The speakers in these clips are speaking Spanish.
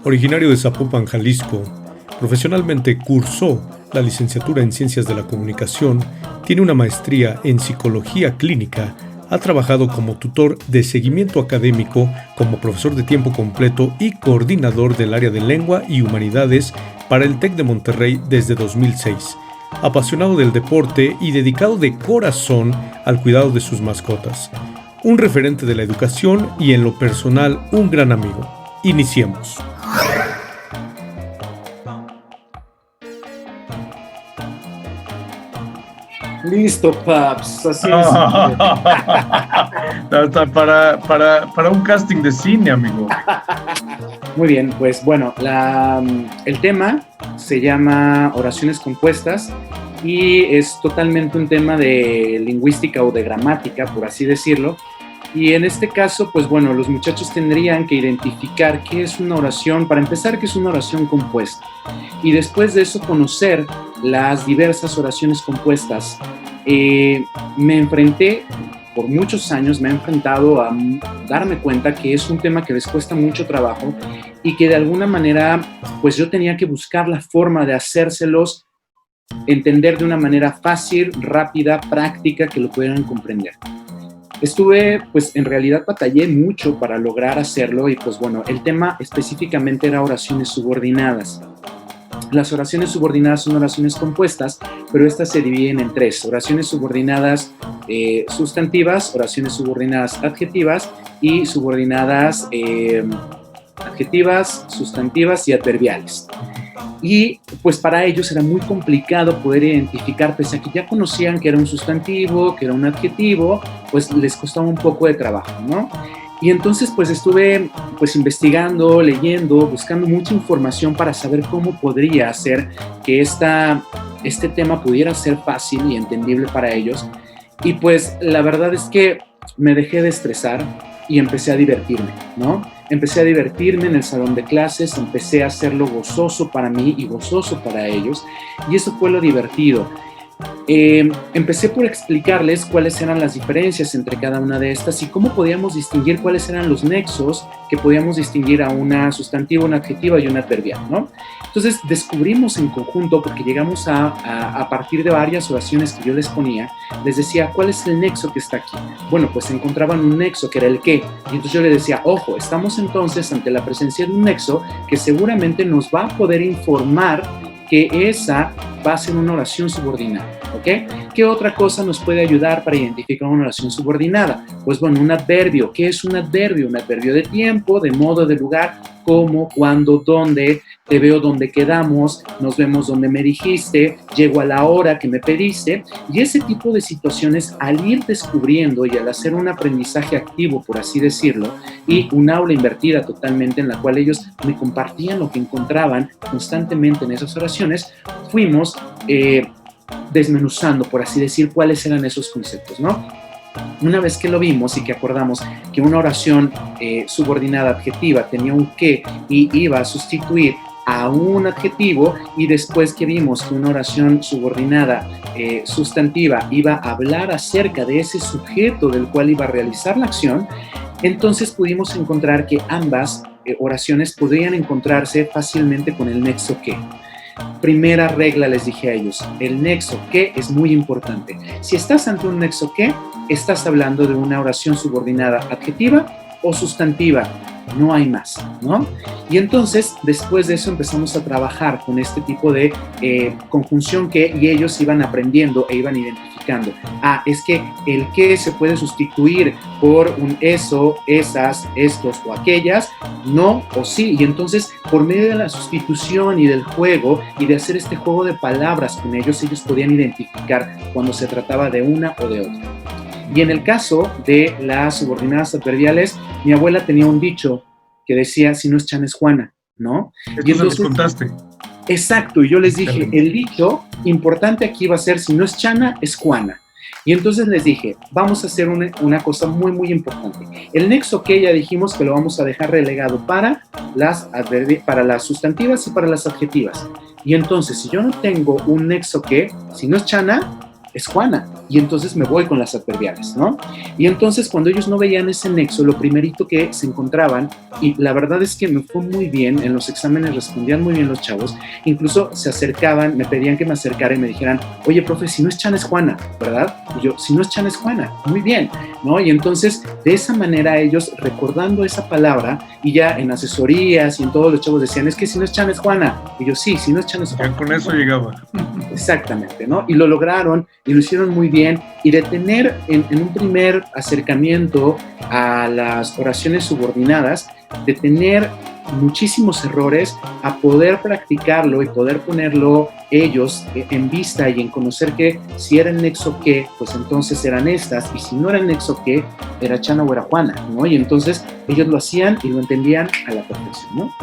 Originario de Zapopan, Jalisco, profesionalmente cursó la licenciatura en Ciencias de la Comunicación, tiene una maestría en Psicología Clínica, ha trabajado como tutor de seguimiento académico, como profesor de tiempo completo y coordinador del área de Lengua y Humanidades para el TEC de Monterrey desde 2006. Apasionado del deporte y dedicado de corazón al cuidado de sus mascotas. Un referente de la educación y en lo personal un gran amigo. Iniciemos. Listo, paps, así es. Hasta para un casting de cine, amigo. Muy bien, pues bueno, el tema se llama oraciones compuestas y es totalmente un tema de lingüística o de gramática, por así decirlo. Y en este caso, pues bueno, los muchachos tendrían que identificar qué es una oración, para empezar, qué es una oración compuesta. Y después de eso, conocer las diversas oraciones compuestas. Me enfrenté, por muchos años, me he enfrentado a darme cuenta que es un tema que les cuesta mucho trabajo y que de alguna manera, pues yo tenía que buscar la forma de hacérselos entender de una manera fácil, rápida, práctica, que lo pudieran comprender. Pues en realidad batallé mucho para lograr hacerlo y pues bueno, el tema específicamente era oraciones subordinadas. Las oraciones subordinadas son oraciones compuestas, pero estas se dividen en tres: oraciones subordinadas sustantivas, oraciones subordinadas adjetivas y subordinadas adjetivas, sustantivas y adverbiales. Y pues para ellos era muy complicado poder identificar, pese a que ya conocían que era un sustantivo, que era un adjetivo, pues les costaba un poco de trabajo, ¿no? Y entonces pues estuve pues investigando, leyendo, buscando mucha información para saber cómo podría hacer que este tema pudiera ser fácil y entendible para ellos. Y pues la verdad es que me dejé de estresar y empecé a divertirme, ¿no? Empecé a divertirme en el salón de clases, empecé a hacerlo gozoso para mí y gozoso para ellos, y eso fue lo divertido. Empecé por explicarles cuáles eran las diferencias entre cada una de estas y cómo podíamos distinguir cuáles eran los nexos que podíamos distinguir a una sustantiva, una adjetiva y una adverbial, ¿no? Entonces descubrimos en conjunto, porque llegamos a partir de varias oraciones que yo les ponía, les decía, ¿cuál es el nexo que está aquí? Bueno, pues encontraban un nexo que era el qué, y entonces yo les decía, ojo, estamos entonces ante la presencia de un nexo que seguramente nos va a poder informar que esa va a ser una oración subordinada, ¿ok? ¿Qué otra cosa nos puede ayudar para identificar una oración subordinada? Pues bueno, un adverbio. ¿Qué es un adverbio? Un adverbio de tiempo, de modo, de lugar, cómo, cuándo, dónde, te veo donde quedamos, nos vemos donde me dijiste, llego a la hora que me pediste, y ese tipo de situaciones, al ir descubriendo y al hacer un aprendizaje activo, por así decirlo, y un aula invertida totalmente en la cual ellos me compartían lo que encontraban constantemente en esas oraciones, fuimos desmenuzando, por así decir, cuáles eran esos conceptos, ¿no? Una vez que lo vimos y que acordamos que una oración subordinada adjetiva tenía un qué y iba a sustituir a un adjetivo, y después que vimos que una oración subordinada sustantiva iba a hablar acerca de ese sujeto del cual iba a realizar la acción, entonces pudimos encontrar que ambas oraciones podrían encontrarse fácilmente con el nexo que. Primera regla, les dije a ellos, el nexo que es muy importante. Si estás ante un nexo que, estás hablando de una oración subordinada adjetiva o sustantiva, no hay más, ¿no? Y entonces, después de eso empezamos a trabajar con este tipo de conjunción que, y ellos iban aprendiendo e iban identificando. Ah, es que el que se puede sustituir por un eso, esas, estos o aquellas, no o sí. Y entonces, por medio de la sustitución y del juego y de hacer este juego de palabras con ellos, ellos podían identificar cuando se trataba de una o de otra. Y en el caso de las subordinadas adverbiales, mi abuela tenía un dicho que decía, si no es Chana es Juana, ¿no? Y entonces les contaste. Exacto, y yo les dije, el dicho importante aquí va a ser, si no es Chana, es Juana. Y entonces les dije, vamos a hacer una cosa muy, muy importante. El nexo que ya dijimos que lo vamos a dejar relegado para las sustantivas y para las adjetivas. Y entonces, si yo no tengo un nexo que, si no es Chana, es Juana, y entonces me voy con las adverbiales, ¿no? Y entonces cuando ellos no veían ese nexo, lo primerito que se encontraban, y la verdad es que me fue muy bien, en los exámenes respondían muy bien los chavos, incluso se acercaban, me pedían que me acercara y me dijeran, oye, profe, si no es Chan es Juana, ¿verdad? Y yo, si no es Chan es Juana, muy bien, ¿no? Y entonces de esa manera ellos recordando esa palabra, y ya en asesorías y en todos los chavos decían, es que si no es Chan es Juana, y yo, sí, si no es Chan es Juana. Ya con eso llegaba. Exactamente, ¿no? Y lo lograron y lo hicieron muy bien, y de tener en un primer acercamiento a las oraciones subordinadas, de tener muchísimos errores, a poder practicarlo y poder ponerlo ellos en vista y en conocer que si era el nexo que, pues entonces eran estas, y si no era el nexo que, era Chana o era Juana, ¿no? Y entonces ellos lo hacían y lo entendían a la perfección, ¿no?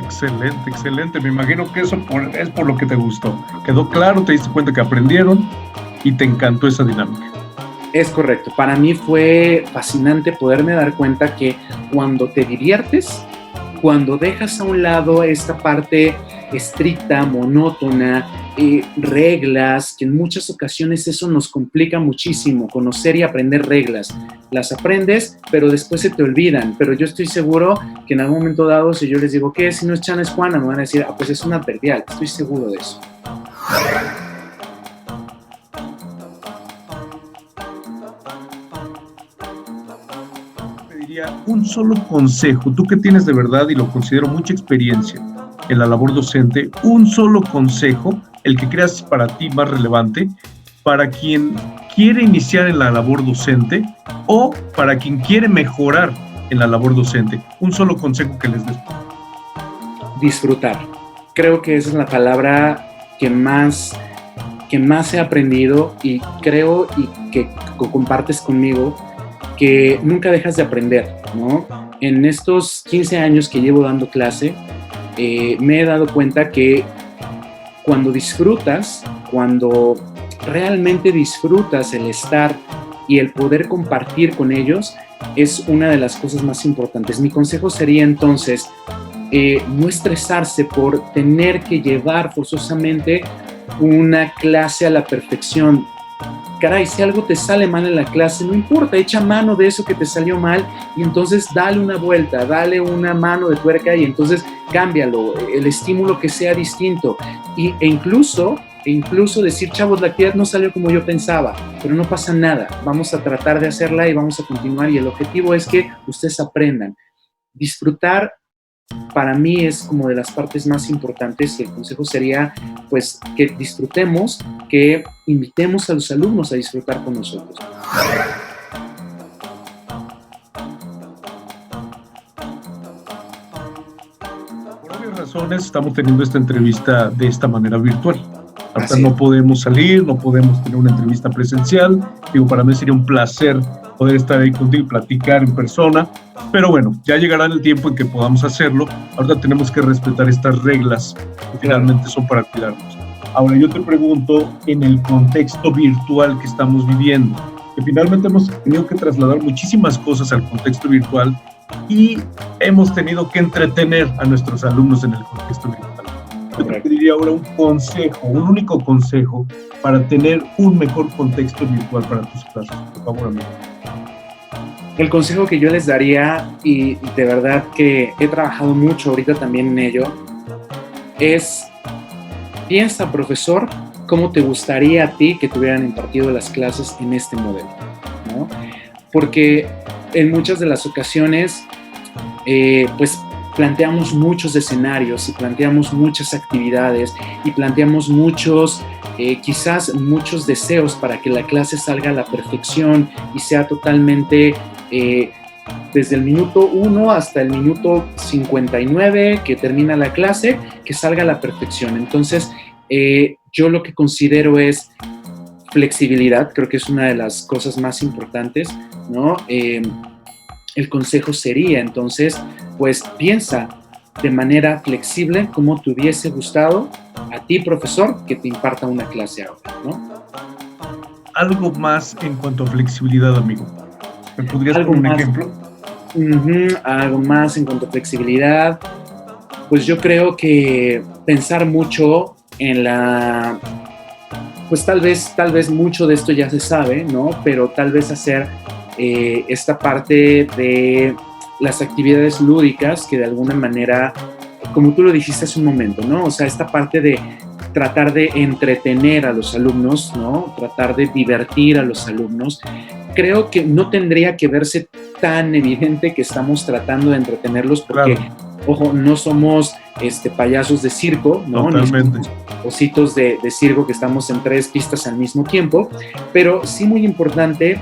Excelente, excelente. Me imagino que eso es por lo que te gustó. Quedó claro, te diste cuenta que aprendieron y te encantó esa dinámica. Es correcto. Para mí fue fascinante poderme dar cuenta que cuando te diviertes, cuando dejas a un lado esta parte estricta, monótona, reglas, que en muchas ocasiones eso nos complica muchísimo, conocer y aprender reglas. Las aprendes, pero después se te olvidan. Pero yo estoy seguro que en algún momento dado, si yo les digo, ¿qué es? Si no es Chan, es Juana, me van a decir, pues es una adverbial. Estoy seguro de eso. Un solo consejo, tú que tienes de verdad y lo considero mucha experiencia en la labor docente, un solo consejo, el que creas para ti más relevante, para quien quiere iniciar en la labor docente o para quien quiere mejorar en la labor docente, un solo consejo que les des. Disfrutar. Creo que esa es la palabra que más he aprendido, y creo y que compartes conmigo, que nunca dejas de aprender, ¿no? En estos 15 años que llevo dando clase, me he dado cuenta que cuando disfrutas, cuando realmente disfrutas el estar y el poder compartir con ellos, es una de las cosas más importantes. Mi consejo sería entonces no estresarse por tener que llevar forzosamente una clase a la perfección. Caray, si algo te sale mal en la clase, no importa, echa mano de eso que te salió mal y entonces dale una vuelta, dale una mano de tuerca y entonces cámbialo, el estímulo que sea distinto. E incluso decir, chavos, la actividad no salió como yo pensaba, pero no pasa nada, vamos a tratar de hacerla y vamos a continuar, y el objetivo es que ustedes aprendan. Disfrutar para mí es como de las partes más importantes, y el consejo sería pues que disfrutemos, que invitemos a los alumnos a disfrutar con nosotros. Por obvias razones estamos teniendo esta entrevista de esta manera virtual. Ahorita no podemos salir, no podemos tener una entrevista presencial. Digo, para mí sería un placer poder estar ahí contigo y platicar en persona. Pero bueno, ya llegará el tiempo en que podamos hacerlo. Ahorita tenemos que respetar estas reglas que finalmente son para cuidarnos. Ahora yo te pregunto, en el contexto virtual que estamos viviendo, que finalmente hemos tenido que trasladar muchísimas cosas al contexto virtual y hemos tenido que entretener a nuestros alumnos en el contexto virtual. Yo te pediría ahora un consejo, un único consejo para tener un mejor contexto virtual para tus clases. Por favor, amigo. El consejo que yo les daría, y de verdad que he trabajado mucho ahorita también en ello, es: piensa, profesor, cómo te gustaría a ti que te hubieran impartido las clases en este modelo, ¿no? Porque en muchas de las ocasiones, pues planteamos muchos escenarios y planteamos muchas actividades y planteamos quizás muchos deseos para que la clase salga a la perfección y sea totalmente desde el minuto 1 hasta el minuto 59 que termina la clase, que salga a la perfección. Entonces, yo lo que considero es flexibilidad, creo que es una de las cosas más importantes, ¿no? El consejo sería, entonces, pues piensa de manera flexible cómo te hubiese gustado a ti, profesor, que te imparta una clase ahora, ¿no? Algo más en cuanto a flexibilidad, amigo. ¿Me podrías poner un ejemplo? Algo más en cuanto a flexibilidad. Pues yo creo que pensar mucho en pues tal vez mucho de esto ya se sabe, ¿no? Pero tal vez hacer esta parte de las actividades lúdicas que de alguna manera, como tú lo dijiste hace un momento, ¿no? O sea, esta parte de tratar de entretener a los alumnos, ¿no? Tratar de divertir a los alumnos. Creo que no tendría que verse tan evidente que estamos tratando de entretenerlos porque, claro, ojo, no somos payasos de circo, ¿no? Totalmente. Ni ositos de circo que estamos en 3 pistas al mismo tiempo, pero sí muy importante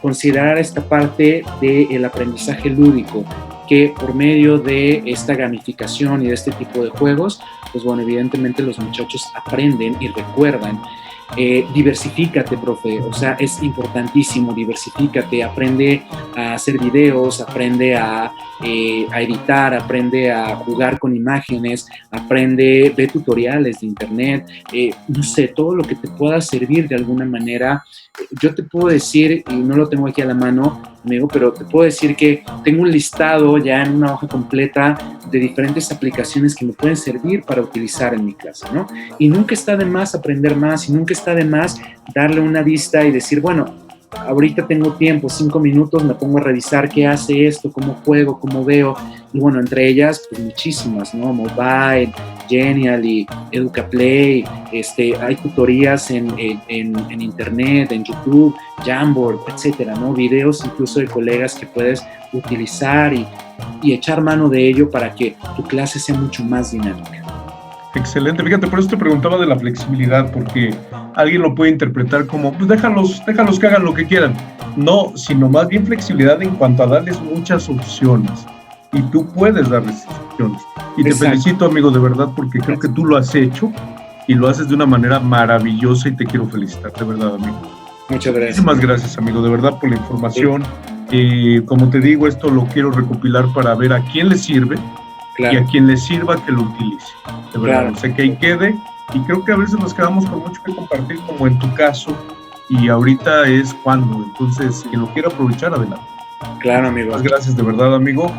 considerar esta parte del aprendizaje lúdico, que por medio de esta gamificación y de este tipo de juegos, pues bueno, evidentemente los muchachos aprenden y recuerdan. Diversifícate, profe, o sea, es importantísimo, diversifícate, aprende a hacer videos, aprende a editar, aprende a jugar con imágenes, aprende, ve tutoriales de internet, no sé, todo lo que te pueda servir de alguna manera. Yo te puedo decir, y no lo tengo aquí a la mano, amigo, pero te puedo decir que tengo un listado ya en una hoja completa de diferentes aplicaciones que me pueden servir para utilizar en mi clase, ¿no? Y nunca está de más aprender más, y nunca está de más darle una vista y decir, bueno, ahorita tengo tiempo, 5 minutos, me pongo a revisar qué hace esto, cómo juego, cómo veo, y bueno, entre ellas, pues muchísimas, ¿no? Mobile, Genially, Educaplay, hay tutorías en internet, en YouTube, Jamboard, etcétera, ¿no? Videos incluso de colegas que puedes utilizar y echar mano de ello para que tu clase sea mucho más dinámica. Excelente, fíjate, por eso te preguntaba de la flexibilidad, porque alguien lo puede interpretar como, pues déjalos que hagan lo que quieran. No, sino más bien flexibilidad en cuanto a darles muchas opciones. Y tú puedes darles opciones. Y te felicito, amigo, de verdad, porque creo que tú lo has hecho y lo haces de una manera maravillosa y te quiero felicitar, de verdad, amigo. Muchas gracias. Muchísimas gracias, amigo, de verdad, por la información. Como te digo, esto lo quiero recopilar para ver a quién le sirve. Claro. Y a quien le sirva que lo utilice, de verdad, claro. O sea, que ahí quede, y creo que a veces nos quedamos con mucho que compartir, como en tu caso, y ahorita es cuando, entonces, quien lo quiera aprovechar, adelante. Claro, amigo. Muchas gracias, de verdad, amigo.